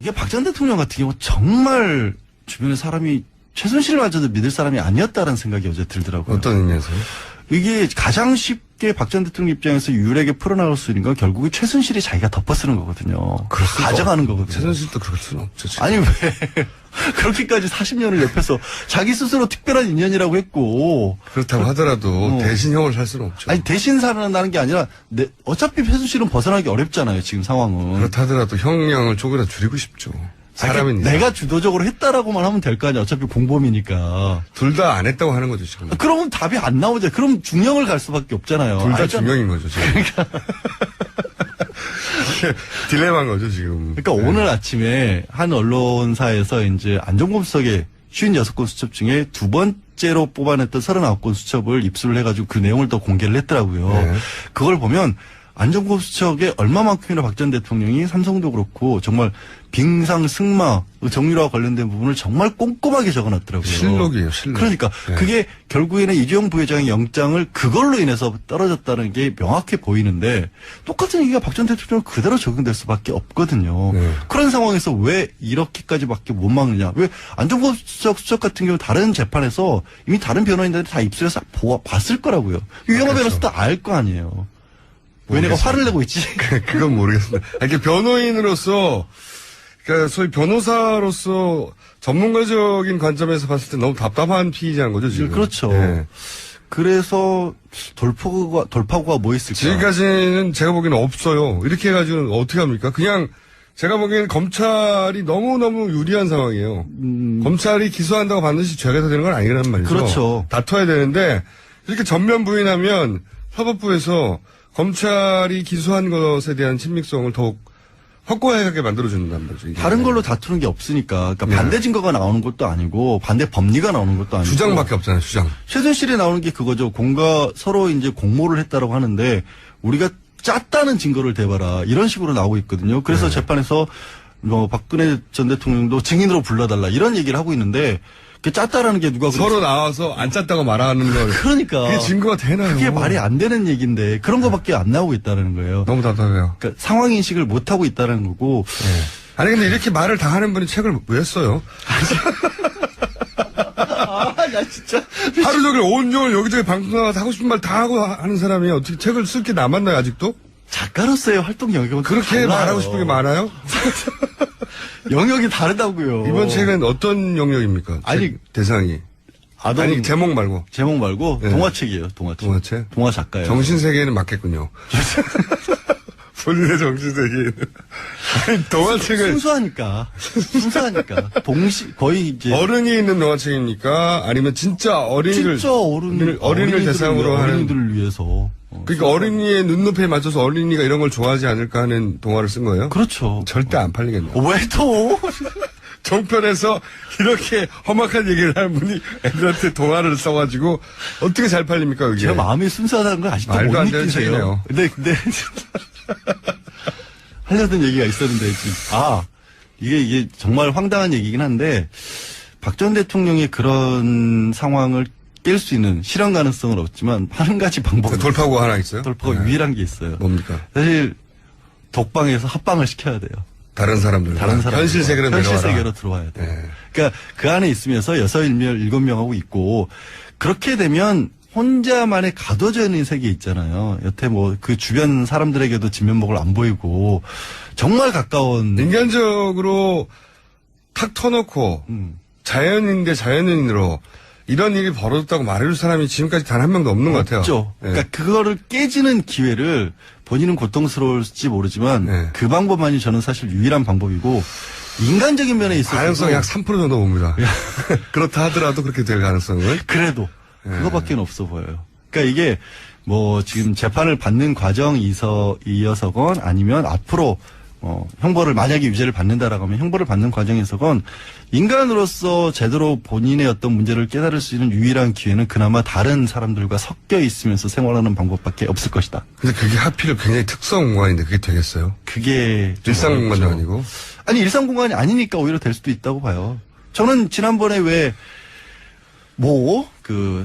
이게 박 전 대통령 같은 경우 정말 주변에 사람이 최순실마저도 믿을 사람이 아니었다라는 생각이 어제 들더라고요. 어떤 의미에서요? 이게 가장 쉽게 박 전 대통령 입장에서 유일하게 풀어나갈 수 있는 건 결국에 최순실이 자기가 덮어쓰는 거거든요. 가져가는 거거든요. 최순실도 그럴 수는 없죠. 지금. 아니 왜 그렇게까지 40년을 옆에서 자기 스스로 특별한 인연이라고 했고 그렇다고 하더라도 대신 형을 살 수는 없죠. 아니 대신 살아나는 게 아니라 어차피 최순실은 벗어나기 어렵잖아요 지금 상황은. 그렇다 하더라도 형량을 조금이라도 줄이고 싶죠. 사람이니까. 내가 주도적으로 했다라고만 하면 될 거 아니야. 어차피 공범이니까. 둘 다 안 했다고 하는 거죠 지금. 그러면 답이 안 나오죠. 그럼 중형을 갈 수밖에 없잖아요. 둘 다 중형인 거죠 지금. 딜레마인 거죠 지금. 그러니까 오늘 아침에 한 언론사에서 이제 안종범 수석의 56건 수첩 중에 두 번째로 뽑아냈던 39건 수첩을 입수를 해가지고 그 내용을 또 공개를 했더라고요. 네. 그걸 보면 안종범 수석에 얼마만큼이나 박 전 대통령이 삼성도 그렇고 정말 빙상, 승마, 정유라와 관련된 부분을 정말 꼼꼼하게 적어놨더라고요. 실록이에요, 실록. 그러니까 네. 그게 결국에는 이재용 부회장의 영장을 그걸로 인해서 떨어졌다는 게 명확해 보이는데 똑같은 얘기가 박 전 대통령 그대로 적용될 수밖에 없거든요. 네. 그런 상황에서 왜 이렇게까지밖에 못 막느냐? 왜 안종범 수석 같은 경우 다른 재판에서 이미 다른 변호인들이 다 입술에서 봤을 거라고요. 유영하 그렇죠. 변호사도 알 거 아니에요. 왜 내가 화를 내고 있지? 그건 모르겠습니다. 이렇게 변호인으로서, 그러니까 소위 변호사로서 전문가적인 관점에서 봤을 때 너무 답답한 피의자인 거죠, 지금. 그렇죠. 네. 그래서 돌파구가 뭐 있을까? 지금까지는 제가 보기에는 없어요. 이렇게 해가지고는 어떻게 합니까? 그냥 제가 보기에는 검찰이 너무너무 유리한 상황이에요. 검찰이 기소한다고 반드시 죄가 되는 건 아니란 말이죠. 그렇죠. 다퉈야 되는데 이렇게 전면 부인하면 사법부에서 검찰이 기소한 것에 대한 친밀성을 더욱 확고하게 만들어준단 말이죠. 이게. 다른 걸로 다투는 게 없으니까. 그러니까 네. 반대 증거가 나오는 것도 아니고 반대 법리가 나오는 것도 아니고. 주장밖에 없잖아요, 주장. 최순실이 나오는 게 그거죠. 서로 이제 공모를 했다라고 하는데 우리가 짰다는 증거를 대봐라. 이런 식으로 나오고 있거든요. 그래서 재판에서 박근혜 전 대통령도 증인으로 불러달라. 이런 얘기를 하고 있는데 그 짰다라는 게 누가 서로 나와서 안 짰다고 말하는 걸. 그러니까. 그게 증거가 되나요? 그게 말이 안 되는 얘기인데 그런 거밖에 안 나오고 있다는 거예요. 너무 답답해요. 그러니까 상황 인식을 못 하고 있다는 거고. 네. 아니 근데 이렇게 말을 다 하는 분이 책을 왜 써요? 나 진짜. 하루 종일 온종일 여기저기 방송 나가서 하고 싶은 말 다 하고 하는 사람이 어떻게 책을 쓸 게 남았나요 아직도? 작가로서의 활동 영역은 그렇게 달라요. 말하고 싶은 게 많아요? 영역이 다르다고요. 이번 책은 어떤 영역입니까? 아니, 책 대상이. 아니 제목 말고. 제목 말고 네. 동화책이에요. 동화책. 동화책? 동화 작가예요. 정신세계에는 맞겠군요. 본인의 정신세계에는. 아니 동화책을. 순수하니까. 거의 이제. 어른이 있는 동화책입니까? 아니면 진짜 어린이를. 진짜 어린이를 대상으로 하는. 어린이들을 위해서. 그러니까 어린이의 눈높이에 맞춰서 어린이가 이런 걸 좋아하지 않을까 하는 동화를 쓴 거예요? 그렇죠. 절대 안 팔리겠네요. 왜 또? 종편에서 이렇게 험악한 얘기를 하는 분이 애들한테 동화를 써가지고 어떻게 잘 팔립니까, 그게? 제가 마음이 순수하다는 걸 아직도 말도 못 안 되는 느끼세요. 책이네요. 근데 하려던 얘기가 있었는데 지금 이게 정말 황당한 얘기긴 한데 박 전 대통령의 그런 상황을 깰 수 있는 실현 가능성은 없지만 한 가지 방법이 돌파구가 하나 있어요? 돌파가 네. 유일한 게 있어요. 뭡니까? 사실 독방에서 합방을 시켜야 돼요. 다른 사람들. 현실 세계로 내려와라. 현실 세계로 들어와야 돼요. 네. 그러니까 그 안에 있으면서 7명하고 있고 그렇게 되면 혼자만의 가둬져 있는 세계 있잖아요. 여태 그 주변 사람들에게도 진면목을 안 보이고 정말 가까운 인간적으로 탁 터놓고 자연인 대 자연인으로 이런 일이 벌어졌다고 말해줄 사람이 지금까지 단 한 명도 없는 것 같아요. 없죠. 네. 그러니까 그거를 깨지는 기회를 본인은 고통스러울지 모르지만 네. 그 방법만이 저는 사실 유일한 방법이고 인간적인 면에 있어서 가능성이 약 3% 정도 봅니다. 그렇다 하더라도 그렇게 될 가능성은. 그래도 그거밖에 없어 보여요. 그러니까 이게 지금 재판을 받는 과정 이어서건 아니면 앞으로 형벌을 만약에 유죄를 받는다라고 하면 형벌을 받는 과정에서건 인간으로서 제대로 본인의 어떤 문제를 깨달을 수 있는 유일한 기회는 그나마 다른 사람들과 섞여 있으면서 생활하는 방법밖에 없을 것이다. 근데 그게 하필 굉장히 특성 공간인데 그게 되겠어요? 그게 좀 일상 공간도 어렵죠. 아니고? 아니 일상 공간이 아니니까 오히려 될 수도 있다고 봐요. 저는 지난번에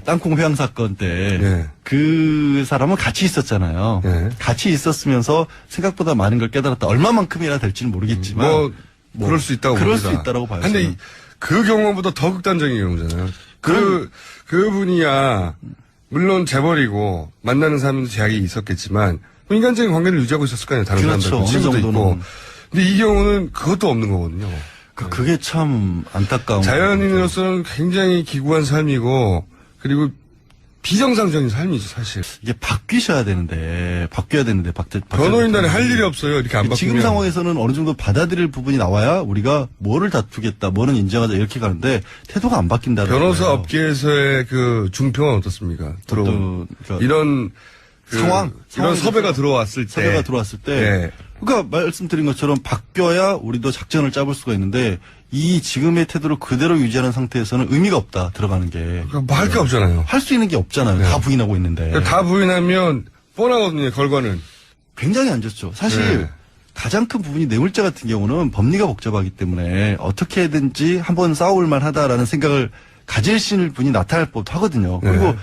땅콩 회항 사건 때, 네. 그 사람은 같이 있었잖아요. 네. 같이 있었으면서 생각보다 많은 걸 깨달았다. 얼마만큼이나 될지는 모르겠지만. 뭐 그럴 수 있다고 그럴 봅니다. 수 있다라고 봐요. 근데 저는. 그 경우보다 더 극단적인 경우잖아요. 그분이야 물론 재벌이고 만나는 사람도 제약이 있었겠지만 인간적인 관계를 유지하고 있었을 거 아니에요. 다른 그렇죠. 사람들 어느 친구도 있고. 정도는. 근데 이 경우는 그것도 없는 거거든요. 그게 참 안타까운. 자연인으로서는 굉장히 기구한 삶이고 그리고 비정상적인 삶이죠, 사실. 이게 바뀌어야 되는데 변호인단에 할 일이 없어요. 이렇게 안 바뀌면. 지금 상황에서는 어느 정도 받아들일 부분이 나와야 우리가 뭐를 다투겠다, 뭐는 인정하자 이렇게 가는데 태도가 안 바뀐다. 변호사 업계에서의 그 중평은 어떻습니까? 그러니까 이런 상황? 이런 섭외가 들어왔을 때. 섭외가 들어왔을 때. 네. 그러니까 말씀드린 것처럼 바뀌어야 우리도 작전을 짜볼 수가 있는데 이 지금의 태도를 그대로 유지하는 상태에서는 의미가 없다, 들어가는 게. 뭐 할 게 없잖아요. 할 수 있는 게 없잖아요. 네. 다 부인하고 있는데. 다 부인하면 뻔하거든요, 결과는. 굉장히 안 좋죠. 사실 네. 가장 큰 부분이 뇌물죄 같은 경우는 법리가 복잡하기 때문에 어떻게든지 한번 싸울 만하다라는 생각을 가질 분이 나타날 법도 하거든요. 네. 그리고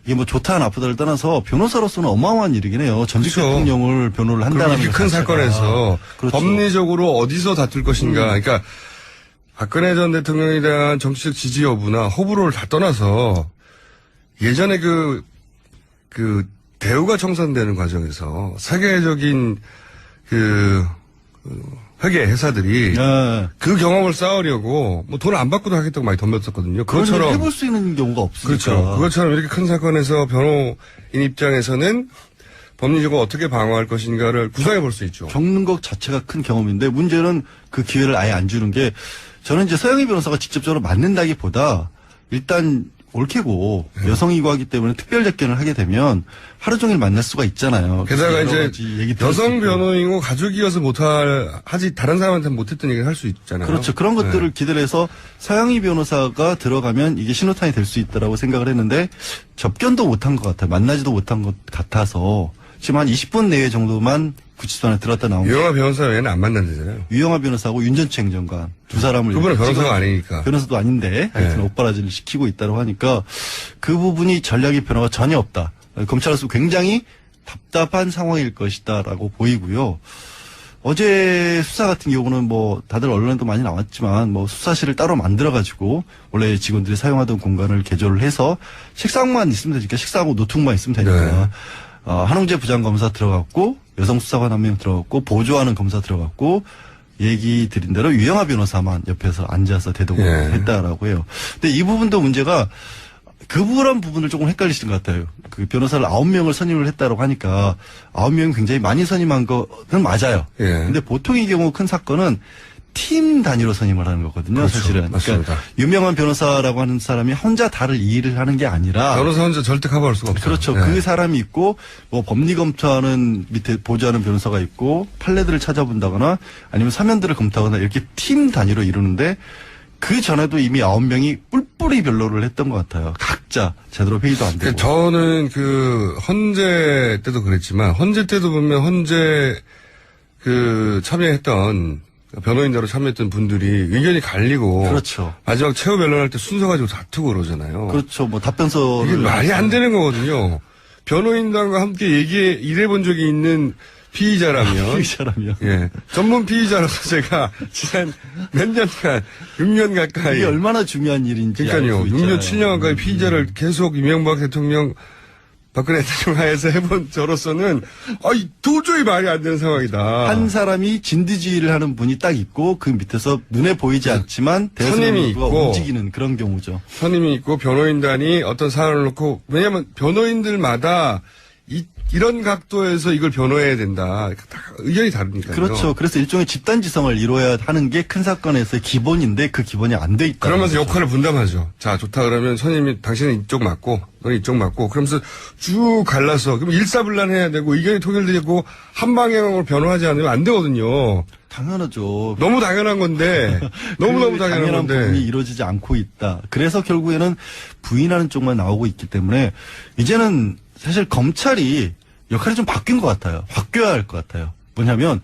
이게 뭐 좋다 나쁘다를 떠나서 변호사로서는 어마어마한 일이긴 해요. 전직 그렇죠. 대통령을 변호를 한다는 이렇게 것 큰 자체가. 사건에서 그렇죠. 법리적으로 어디서 다툴 것인가. 그러니까 박근혜 전 대통령에 대한 정치적 지지 여부나 호불호를 다 떠나서 예전에 그 대우가 청산되는 과정에서 세계적인 회계 회사들이 네. 그 경험을 쌓으려고 뭐 돈을 안 받고도 하겠다고 많이 덤볐었거든요. 그런 일을 그것처럼 해볼 수 있는 경우가 없으니까. 그렇죠. 그것처럼 이렇게 큰 사건에서 변호인 입장에서는 법리적으로 어떻게 방어할 것인가를 구상해 볼 수 있죠. 겪는 것 자체가 큰 경험인데 문제는 그 기회를 아예 안 주는 게 저는 이제 서영희 변호사가 직접적으로 맞는다기보다 일단 옳게고 여성이고 하기 때문에 특별 접견을 하게 되면 하루 종일 만날 수가 있잖아요. 게다가 여러 이제 가지 얘기 들을 수 여성 있고. 변호인이고 가족이어서 하지 다른 사람한테는 못했던 얘기를 할 수 있잖아요. 그렇죠. 그런 것들을 기대를 해서 서영희 변호사가 들어가면 이게 신호탄이 될 수 있다라고 생각을 했는데 접견도 못한 것 같아요. 만나지도 못한 것 같아서 지금 한 20분 내외 정도만 구치소에 들었다 나온 유영아 변호사 외에는 안 만난다잖아요. 유영아 변호사하고 윤전치 행정관 두 사람을 그분은 이렇게 변호사가 찍어- 아니니까. 변호사도 아닌데 하여튼 네. 오빠라지를 시키고 있다고 하니까 그 부분이 전략의 변화가 전혀 없다. 검찰로서 굉장히 답답한 상황일 것이다라고 보이고요. 어제 수사 같은 경우는 뭐 다들 언론에도 많이 나왔지만 뭐 수사실을 따로 만들어가지고 원래 직원들이 사용하던 공간을 개조를 해서 식상만 있으면 되니까 식사하고 노트북만 있으면 되니까 네. 한홍재 부장검사 들어갔고 여성 수사관 한 명 들어갔고 보조하는 검사 들어갔고 얘기 드린 대로 유영아 변호사만 옆에서 앉아서 대동을 예. 했다라고 해요. 근데 이 부분도 문제가 그런 부분을 조금 헷갈리시는 것 같아요. 그 변호사를 9명을 선임을 했다고 하니까 9명이 굉장히 많이 선임한 거는 맞아요. 예. 근데 보통의 경우 큰 사건은 팀 단위로 선임을 하는 거거든요. 그렇죠. 사실은. 맞습니다. 그러니까 유명한 변호사라고 하는 사람이 혼자 다를 일을 하는 게 아니라 변호사 혼자 절대 커버할 수가 없어요. 그렇죠. 네. 그 사람이 있고 뭐 법리 검토하는 밑에 보조하는 변호사가 있고 판례들을 찾아본다거나 아니면 사면들을 검토하거나 이렇게 팀 단위로 이루는데 그 전에도 이미 9명이 뿔뿔이 변론을 했던 것 같아요. 각자 제대로 회의도 안 되고. 그러니까 저는 헌재 때도 그랬지만 헌재 때도 보면 헌재 참여했던 변호인으로 참여했던 분들이 의견이 갈리고 그렇죠. 마지막 최후 변론할 때 순서 가지고 다투고 그러잖아요. 그렇죠. 뭐 답변서를 이게 말이 안 되는 거거든요. 변호인단과 함께 일해본 적이 있는 피의자라면 이 사람이요. 예. 전문 피의자로서 제가 지난 몇 년간, 6년 가까이. 이게 얼마나 중요한 일인지. 그러니까요. 알고 6년, 있잖아요. 7년 가까이 피의자를 계속 이명박 대통령, 박근혜 대통령 하에서 해본 저로서는, 도저히 말이 안 되는 상황이다. 한 사람이 진두지휘를 하는 분이 딱 있고 그 밑에서 눈에 보이지 않지만 선임이 대선임이 있고 움직이는 그런 경우죠. 선임이 있고 변호인단이 어떤 사안을 놓고, 왜냐면 변호인들마다 이런 각도에서 이걸 변호해야 된다. 다 의견이 다르니까요. 그렇죠. 그래서 일종의 집단지성을 이루어야 하는 게 큰 사건에서의 기본인데 그 기본이 안 돼 있다. 그러면서 역할을 분담하죠. 자, 좋다 그러면 선임이 당신은 이쪽 맞고, 너는 이쪽 맞고, 그러면서 쭉 갈라서, 그럼 일사불란해야 되고, 의견이 통일되고, 한 방향으로 변호하지 않으면 안 되거든요. 당연하죠. 너무 당연한 건데, 너무너무 그 당연한 부분이 건데. 이루어지지 않고 있다. 그래서 결국에는 부인하는 쪽만 나오고 있기 때문에 이제는 사실 검찰이 역할이 좀 바뀐 것 같아요. 바뀌어야 할 것 같아요. 뭐냐면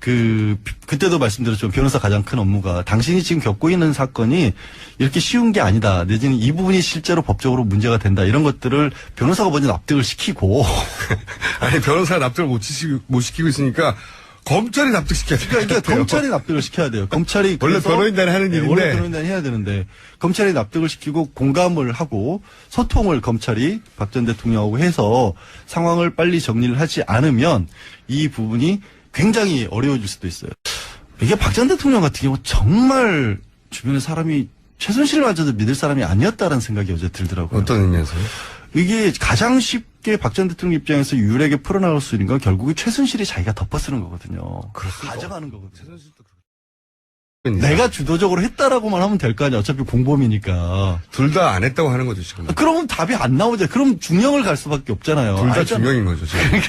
그때도 말씀드렸지만 변호사 가장 큰 업무가 당신이 지금 겪고 있는 사건이 이렇게 쉬운 게 아니다. 내지는 이 부분이 실제로 법적으로 문제가 된다. 이런 것들을 변호사가 먼저 납득을 시키고 아니, 변호사가 납득을 못 시키고 있으니까, 검찰이 납득시켜야 돼요. 그러니까 검찰이 납득을 시켜야 돼요. 검찰이 원래 그래서- 변호인단이 하는 네, 일인데. 원래 변호인단이 해야 되는데 검찰이 납득을 시키고 공감을 하고 소통을 검찰이 박 전 대통령하고 해서 상황을 빨리 정리를 하지 않으면 이 부분이 굉장히 어려워질 수도 있어요. 이게 박 전 대통령 같은 경우 정말 주변에 사람이 최순실마저도 믿을 사람이 아니었다라는 생각이 어제 들더라고요. 어떤 의미에서요? 이게 가장 쉽게 박 전 대통령 입장에서 유일하게 풀어나갈 수 있는 건 결국에 최순실이 자기가 덮어쓰는 거거든요. 가져가는 거거든요. 내가 주도적으로 했다라고만 하면 될 거 아니야. 어차피 공범이니까. 둘 다 안 했다고 하는 거죠, 지금. 그러면 답이 안 나오죠. 그럼 중형을 갈 수밖에 없잖아요. 둘 다 알잖아. 중형인 거죠, 지금.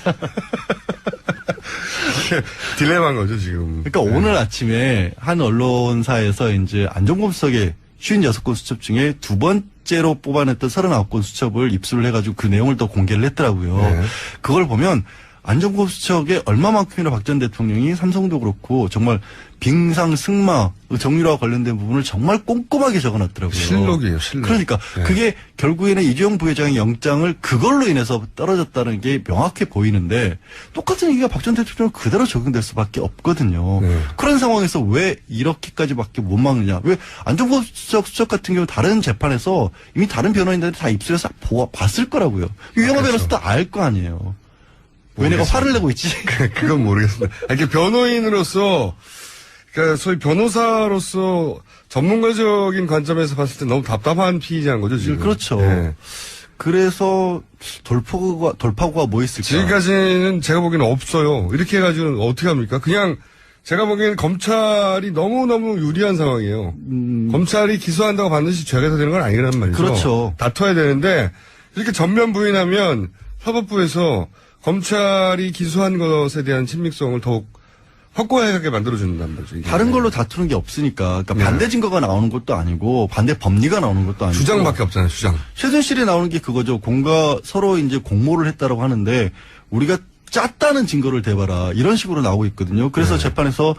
딜레마인 거죠, 지금. 그러니까 오늘 아침에 한 언론사에서 이제 안종범 수석의 56건 수첩 중에 두 번째로 뽑아냈던 39건 수첩을 입수를 해가지고 그 내용을 또 공개를 했더라고요. 네. 그걸 보면 안종범 수석에 얼마만큼이나 박 전 대통령이 삼성도 그렇고 정말 빙상 승마 정유라와 관련된 부분을 정말 꼼꼼하게 적어놨더라고요. 실록이에요, 실록. 그러니까 네. 그게 결국에는 이재용 부회장의 영장을 그걸로 인해서 떨어졌다는 게 명확해 보이는데 똑같은 얘기가 박 전 대통령 그대로 적용될 수밖에 없거든요. 네. 그런 상황에서 왜 이렇게까지밖에 못 막느냐? 왜 안종범 수석 같은 경우 다른 재판에서 이미 다른 변호인들이 다 입수해서 봤을 거라고요. 유영하 그렇죠. 변호사도 알 거 아니에요. 왜 내가 화를 내고 있지? 그건 모르겠습니다. 이렇게 변호인으로서, 그러니까 소위 변호사로서 전문가적인 관점에서 봤을 때 너무 답답한 피의자인 거죠, 지금. 그렇죠. 예. 그래서 돌파구가 뭐 있을까? 지금까지는 제가 보기에는 없어요. 이렇게 해가지고는 어떻게 합니까? 그냥 제가 보기에는 검찰이 너무너무 유리한 상황이에요. 검찰이 기소한다고 반드시 죄가 되는 건 아니란 말이죠. 그렇죠. 다퉈야 되는데 이렇게 전면 부인하면 사법부에서 검찰이 기소한 것에 대한 친밀성을 더욱 확고하게 만들어준단 말이죠. 이게. 다른 걸로 다투는 게 없으니까. 그러니까 네. 반대 증거가 나오는 것도 아니고 반대 법리가 나오는 것도 아니고. 주장밖에 없잖아요, 주장. 최순실이 나오는 게 그거죠. 서로 이제 공모를 했다라고 하는데 우리가 짰다는 증거를 대봐라. 이런 식으로 나오고 있거든요. 그래서 네. 재판에서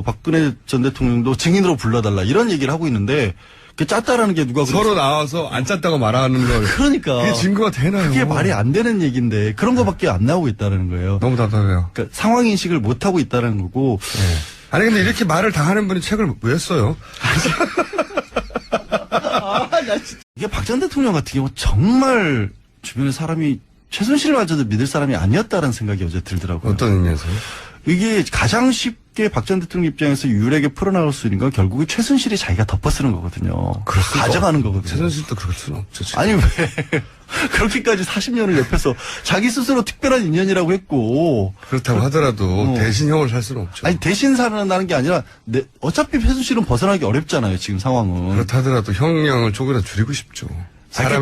박근혜 전 대통령도 증인으로 불러달라. 이런 얘기를 하고 있는데 그 짰다라는 게 누가 서로 나와서 안 짰다고 말하는 걸. 그러니까. 그게 증거가 되나요? 그게 말이 안 되는 얘기인데 그런 거밖에 안 나오고 있다는 거예요. 너무 답답해요. 그러니까 상황 인식을 못 하고 있다는 거고. 네. 아니 근데 이렇게 말을 다 하는 분이 책을 왜 써요? 이게 박 전 대통령 같은 경우 정말 주변에 사람이 최순실마저도 믿을 사람이 아니었다라는 생각이 어제 들더라고요. 어떤 의미에서요? 이게 가장 쉽게 박 전 대통령 입장에서 유일하게 풀어나갈 수 있는 건 결국에 최순실이 자기가 덮어쓰는 거거든요. 가져가는 거거든요. 최순실도 그럴 수는 없죠. 지금. 아니 왜 그렇게까지 40년을 옆에서 자기 스스로 특별한 인연이라고 했고 그렇다고 하더라도 어. 대신 형을 살 수는 없죠. 아니 대신 살아나는 게 아니라 어차피 최순실은 벗어나기 어렵잖아요 지금 상황은. 그렇다 하더라도 형량을 조금이라도 줄이고 싶죠. 사람